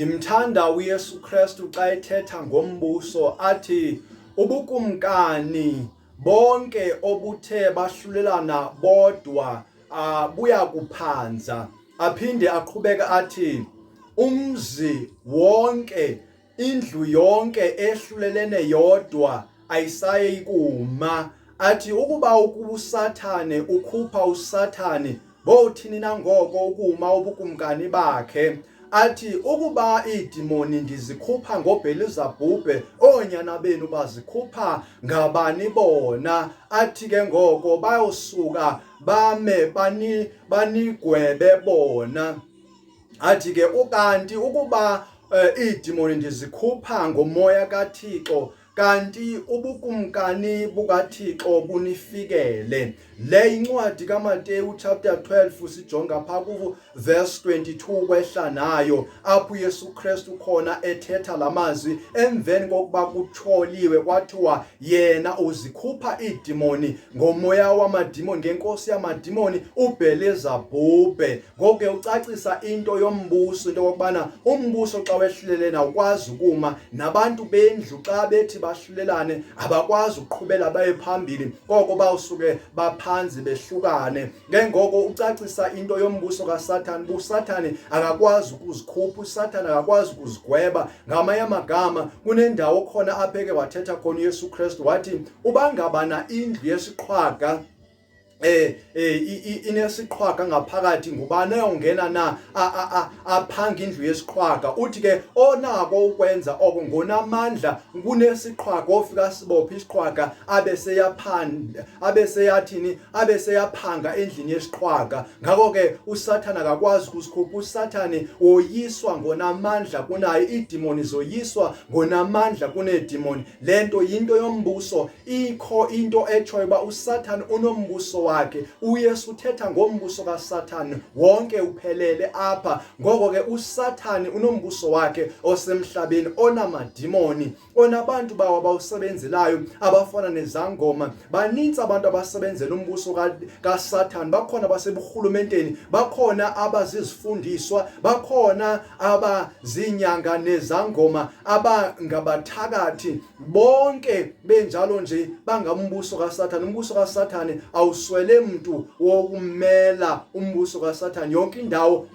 Ndimthanda uYesu Kristu xa ethetha ngombuso athi ubukumkani bonke obuthe bahlulelana bodwa buya kuphanza. Aphinde aqhubeka athi umzi wonke, indlu yonke ehlulelene yodwa ayisayi kuma. Athi ukuba usathane ukhupha usathane, bothini nangoko ukuma ubukumkani bakhe. Athi ukuba iidimoni ndizikhupha ngoBhelizebhubhe, oonyana benu bazikhupha ngabani bona? Athi ke ngoko bayosuka bame banigwebe bona. Athi ke ukanti ukuba iidimoni ndizikhupha ngomoya kaThixo, kanti ubukumkani bukaThixo bunifikele. Le incwadi kaMateyu chapter 12 sijonga pha ku verse 22 kwehla nayo, apho uYesu Kristu khona ethetha lamazwi emveni kokuba kutholiwe kwathiwa yena uzikhupha iidimoni ngomoya wamadimoni, ngenkosi yamadimoni uBhelizebhubhe. Ngoko ucacisa into yombuso, into yokubana umbuso xa wehlulelene awukwazi ukuma, nabantu bendlu xa bethi bahlulelane abakwazi ukuqhubela baye phambili, koko bawusuke baphansi behlukane. Ngengoko ucacisa into yombuso kaSathane. USathane akakwazi ukuzikhupha, uSathane akakwazi ukuzigweba. Ngamanye amagama kunendawo khona apheke wathetha khona uYesu Kristu wathi ubangabana indlu yesiqhwaga inesiqhwaga ngaphakathi, ngubani oyongena na aphanga indlu yesiqhwaga? Uthi ke onako ukwenza oko ngonamandla kunesiqhwaga, ofika sibophe isiqhwaga abeseyaphanga endlini yesiqhwaga. Ngako ke uSathane akakwazi ukuzikhupha. uSathane woyiswa ngonamandla kunayo, iidimoni zoyiswa ngonamandla kuneedimoni. Lento yinto yombuso. Ikho into etshoyo uba uSathane unombuso wakhe. uYesu uthetha ngombuso kaSathane wonke uphelele apha. Ngoko ke uSathane unombuso wakhe osemhlabeni, onamadimoni, onabantu bawo abawusebenzelayo abafana nezangoma. Banintsi abantu abasebenzela umbuso kaSathane. Bakhona abaseburhulumenteni, bakhona abazizifundiswa, bakhona abazinyanga nezangoma, abangabathakathi, bonke benjalo nje bangambuso kaSathane. Umbuso kaSathane awuswele mntu wokumela umbuso kaSathane. Yonke indawo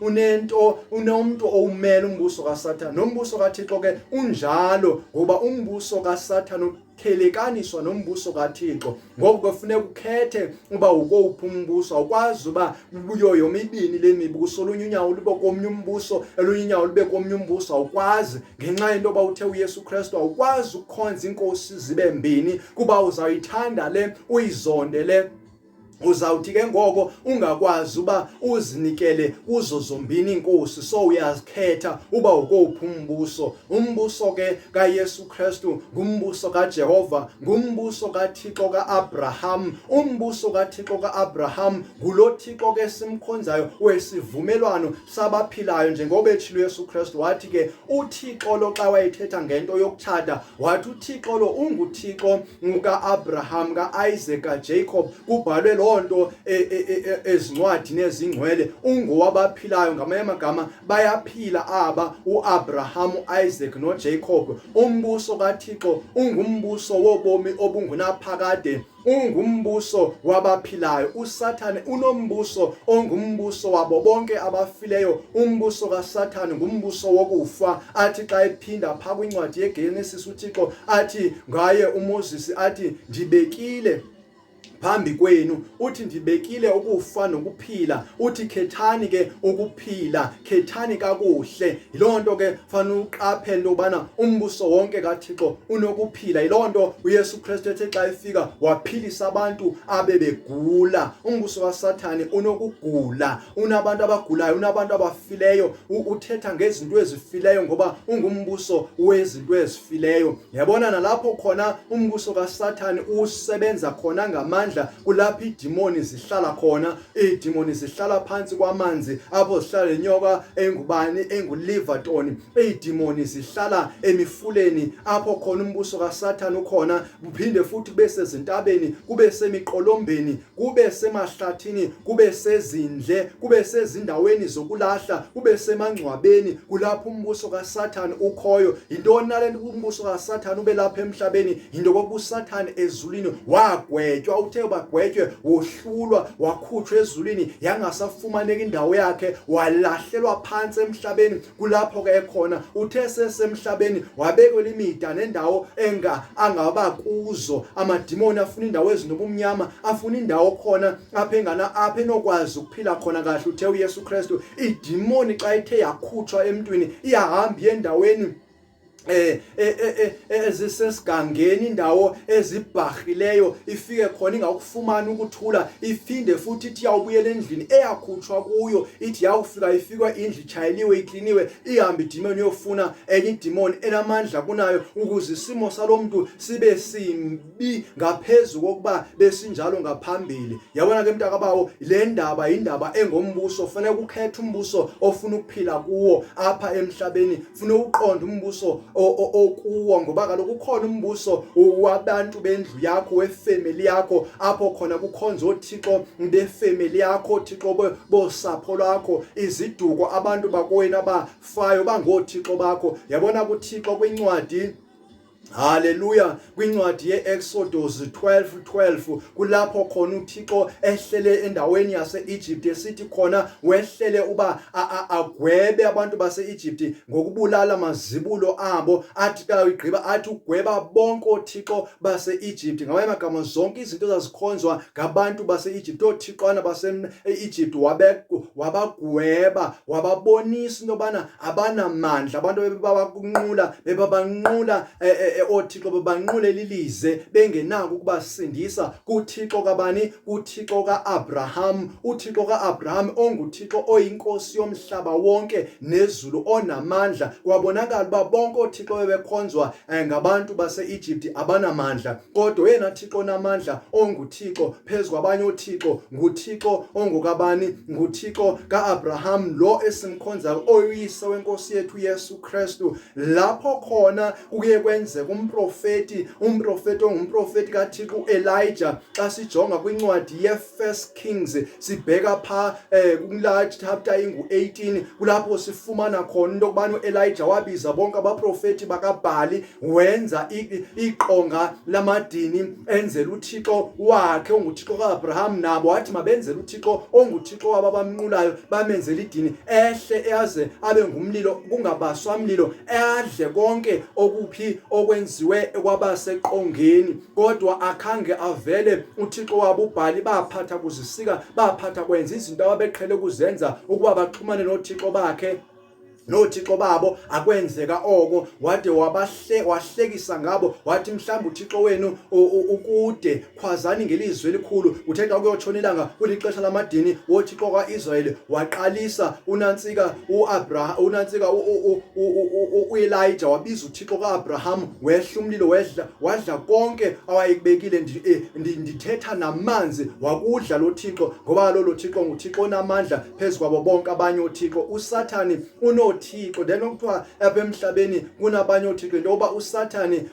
unomntu owumela umbuso kaSathane. Nombuso kaThixo ke unjalo, ngoba umbuso kaSathane thelekaniswa nombuso kaThixo. Ngoku kufuneka ukhethe uba ukowuphi umbuso. Awukwazi uba kuyo yomibini le mibuso, olunye unyawo lube komnye umbuso, olunye unyawo lube komnye umbuso. Awukwazi, ngenxa yento yoba uthe uYesu Kristu awukwazi ukukhonza iinkosi zibe mbini, kuba uzayithanda le uyizonde le. Uzawuthi ke ngoko ungakwazi uba uzinikele kuzo zombini inkosi, so uyazikhetha uba ukowuphi umbuso. Umbuso ke kaYesu Kristu ngumbuso kaJehovah, ngumbuso kaThixo kaAbraham. Umbuso kaThixo kaAbraham ngulo Thixo ke simkhonzayo wesivumelwano sabaphilayo, njengoba etshilo uYesu Kristu wathi ke uThixo lo xa wayethetha ngento yokutshata wathi uThixo lo unguThixo kaAbraham, kaIsaac, kaJacob. Kubhalwe lonto ezincwadini ezingcwele, ungowabaphilayo. Ngamanye amagama bayaphila aba uAbraham, uIsaac noJacob. Umbuso kaThixo ungumbuso wobomi obungunaphakade, ungumbuso wabaphilayo. uSathane unombuso ongumbuso wabo bonke abafileyo. Umbuso kaSathane ngumbuso wokufa. Athi xa ephinda pha kwincwadi yeGenesis uThixo athi ngaye uMoses athi ndibekile phambi kwenu, uthi ndibekile ukufa nokuphila. Uthi khethani ke ukuphila, khethani kakuhle. Yiloo nto ke fanele uqaphele into yobana umbuso wonke kaThixo unokuphila. Yiloo nto uYesu Kristu ethe xa efika waphilisa abantu abebegula. Umbuso kaSathane unokugula, unabantu abagulayo, unabantu abafileyo. Uthetha ngezinto ezifileyo ngoba ungumbuso wezinto ezifileyo. Yabona nalapho khona umbuso kaSathane usebenza khona ngamandla ngamandla kulapho idemoni zihlala khona. Idemoni zihlala phansi kwamanzi apho zihlala lenyoka engubani enguliverton. Idemoni zihlala emifuleni apho khona umbuso kaSathane ukhona. Kuphinde futhi kube sezintabeni, kube semiqolombeni, kube semahlathini, kube sezindle, kube sezindaweni zokulahla, kube semangcwabeni. Kulapho umbuso kaSathane ukhoyo. Intoni nalento umbuso kaSathane ube lapha emhlabeni? Into kokuba uSathane ezulwini wagwetywa, uthe bagwetywe, wohlulwa, wakhutshwa ezulwini, yangasafumaneka indawo yakhe, walahlelwa phansi emhlabeni. Kulapho ke ekhona uthe sesemhlabeni wabekelwa imida nendawo angaba kuzo. Amadimoni afuna indawo ezinobumnyama, afuna indawo khona apha enokwazi ukuphila khona kahle. Uthe uYesu Kristu idemoni xa ithe yakhutshwa emntwini iyahamba endaweni ezisesigangeni, indawo ezibhahileyo, ifike khona ingakufumani ukuthula, iphinde futhi ithi yawubuyela endlini eyakhutshwa kuyo, ithi yawufika ifika indlu ichayeliwe ikliniwe, ihambe idemoni yofuna enye idemoni enamandla kunayo ukuze isimo salomuntu sibe simbi ngaphezulu kokuba besinjalo ngaphambili. Yabona ke mntakabawo, le ndaba indaba engombuso. Kufanele ukhethe umbuso ofuna ukuphila kuwo apha emhlabeni, ufuna uqonda umbuso okuwo, ngoba kaloku ukhona umbuso wabantu bendlu yakho, wefamily yakho, apho khona kukhonza uThixo befamily yakho, uThixo bosapho lwakho, iziduko, abantu bakowena abafayo bangoThixo bakho. Yabona kuThixo kwincwadi, haleluya, kwincwadi ye-Exodus 12:12 kulapho khona uThixo ehlele endaweni yase-Egypt, esithi khona wehlele uba agwebe abantu base-Egypt ngokubulala amazibulo abo. Athi kawugqiba athi ugweba bonke oThixo base-Egypt. Ngamanye amagama zonke izinto ezazikhonzwa ngabantu base-Egypt, oThixwana base-Egypt wabagweba, wababonisa into yobana abanamandla. Abantu bebabanqula oThixo bebanqulela ilize bengenako ukubasindisa kuThixo kabani? kuThixo kaAbraham. uThixo kaAbraham onguThixo oyinkosi yomhlaba wonke nezulu, onamandla. Kwabonakala uba bonke oThixo bebekhonzwa ngabantu base-Egypt abanamandla, kodwa yena Thixo onamandla onguThixo phezu kwabanye oThixo nguThixo ongukabani? nguThixo kaAbraham, lo esimkhonzayo, oyise wenkosi yethu uYesu Kristu. Lapho khona kuye kwenze umprofeti ongumprofeti kaThixo uElijah. Xa sijonga kwincwadi ye-1 Kings sibheka pha chapter 18, kulapho sifumana khona into yokubana uElijah wabiza bonke abaprofeti bakaBhali, wenza iqonga lamadini, enzela uThixo wakhe onguThixo kaAbraham, nabo wathi mabenzele uThixo onguThixo wabo abamnqulayo, bamenzele idini ehle eyaze abe ngumlilo, kungabaswa mlilo, adle konke okuphi okwenziwe kwabaseqongeni. Kodwa akhange avele uThixo wabo uBhali, baphatha kuzisika, baphatha kwenza izinto ababeqhele ukuzenza ukuba baxhumane noThixo bakhe noThixo babo. Akwenzeka oko, wade wahlekisa ngabo, wathi mhlawumbe uThixo wenu ukude, khwazani ngelizwi elikhulu, uthetha ukuyotshonelanga kulixesha lamadini woThixo kaIsrayeli. Waqalisa unansika uElijah, wabiza uThixo kaAbraham, wehla umlilo, wadla konke awayekubekile. Ndithetha namanzi wakudla lo Thixo, ngoba lo Thixo nguThixo onamandla phezu kwabo bonke abanye oThixo. uSathane unoThixo, then kuthiwa apha emhlabeni kunabanye oThixo, njengoba uSathane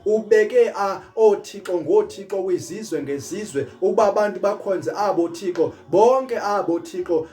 ubeke oThixo ngoThixo kwizizwe ngezizwe ukuba abantu bakhonze abo Thixo. Bonke abo Thixo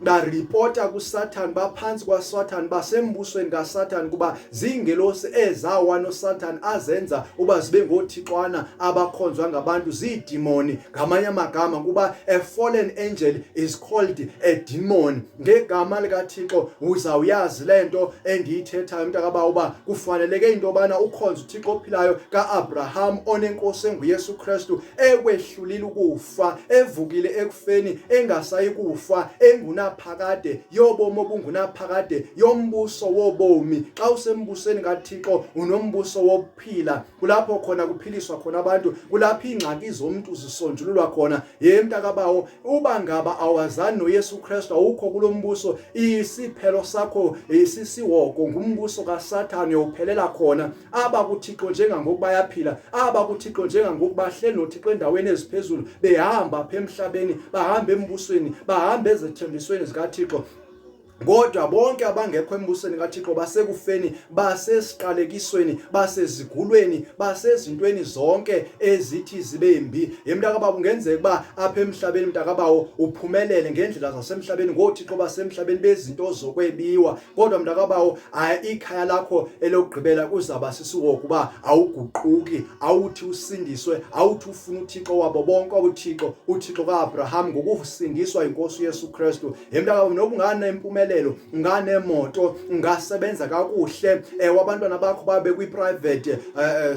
baripota kuSathane, baphansi kwaSathane, basembusweni kaSathane, kuba zingelosi ezawa noSathane azenza uba zibe ngothixwana abakhonzwa ngabantu, zidemoni. Ngamanye amagama kuba a fallen angel is called a demon. Ngegama likaThixo uzawuyazi lento endiyithethayo mntakabawo, uba kufaneleke into yobana ukhonze uThixo ophilayo kaAbraham, onenkosi enguYesu Kristu, ekwehlulile ukufa, evukile ekufeni, engasayi kufa, engunaphakade, yobomi obungunaphakade, yombuso wobomi. Xa usembusweni kaThixo unombuso wokuphila, kulapho khona kuphiliswa khona abantu, kulapho ingxaki zomntu zisonjululwa khona. Mntakabawo, uba ngaba awazani noYesu Kristu, awukho kulombuso, isiphelo sakho yakho isisiwoko ngumbuso kaSathane uyophelela khona. AbakuThixo njengangokuba bayaphila, abakuThixo njengangokuba bahleli noThixo endaweni eziphezulu, behamba apha emhlabeni, bahamba embusweni, bahamba ezethembisweni zikaThixo. Kodwa bonke abangekho embusweni kaThixo basekufeni, basesiqalekisweni, basezigulweni, basezintweni zonke ezithi zibembi. Mntakababa, kungenzeka ba apha emhlabeni mntakabawo uphumelele ngendlela zasemhlabeni ngoThixo basemhlabeni bezinto zokwebiwa. Kodwa mntakabawo ikhaya lakho elokugqibela kuzaba sisiwoko kuba awuguquki, awuthi usindiswe, awuthi ufuna uThixo wabo bonke uThixo, uThixo kaAbraham ngokufundiswa inkosi uYesu Kristu. Mntakababa, nokungana impumelelo, unganemoto, ungasebenza kakuhle, wabantwana bakho babe kwi-private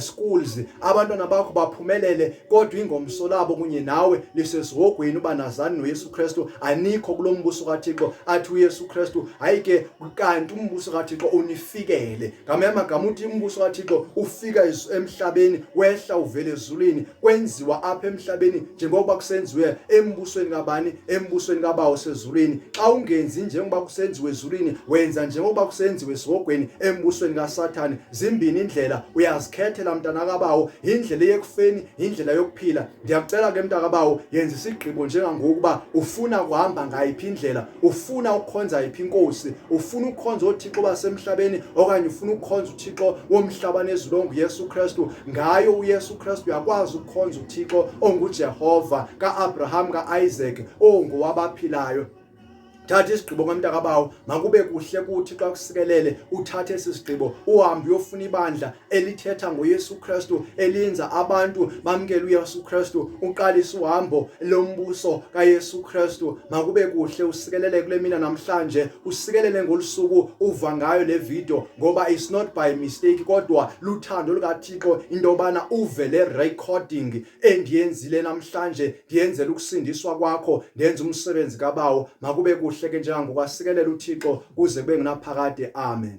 schools, abantwana bakho baphumelele, kodwa ingomso labo kunye nawe lisesihogweni uba nazani noYesu Kristu, anikho kulo mbuso kaThixo. Athi uYesu Kristu, hayi ke kanti umbuso kaThixo unifikele. Ngamanye amagama uthi umbuso kaThixo ufika emhlabeni, wehla uvele ezulwini, kwenziwa apha emhlabeni njengoba kusenziwe embusweni kabani? Embusweni kaBawo sezulwini. Xa ungenzi njengoba kusenziwe ezulwini, wenza njengoba kusenziwe esihogweni embusweni kaSathane. Zimbini indlela, uyazikhethela mntana kaBawo, indlela yekufeni, indlela yokuphila. Ndiyakucela ke mntakabawo, yenza isigqibo njengangokuba ufuna kuhamba ngayiphi indlela, ufuna ukukhonza yiphi inkosi, ufuna ukukhonza uThixo basemhlabeni okanye ufuna ukukhonza uThixo womhlaba nezulu onguYesu Kristu. Ngayo uYesu Kristu uyakwazi ukukhonza uThixo onguJehovah, kaAbraham, kaIsaac, ongowabaphilayo. Thatha isigqibo kwamntakabawo, makube kuhle kuthi xa kusikelele uthathe esi sigqibo, uhambe uyofuna ibandla elithetha ngoYesu Kristu, elenza abantu bamkele uYesu Kristu, uqalisa uhambo lombuso kaYesu Kristu. Makube kuhle usikelele kule mina namhlanje, usikelele ngolusuku uva ngayo le video, ngoba it's not by mistake kodwa luthando lukaThixo intobana uve le recording endiyenzile namhlanje, ndiyenzela ukusindiswa kwakho, ndenza umsebenzi kaBawo. Makube kuhle ke njengoba sikelela uThixo kuze kube ngunaphakade. Amen.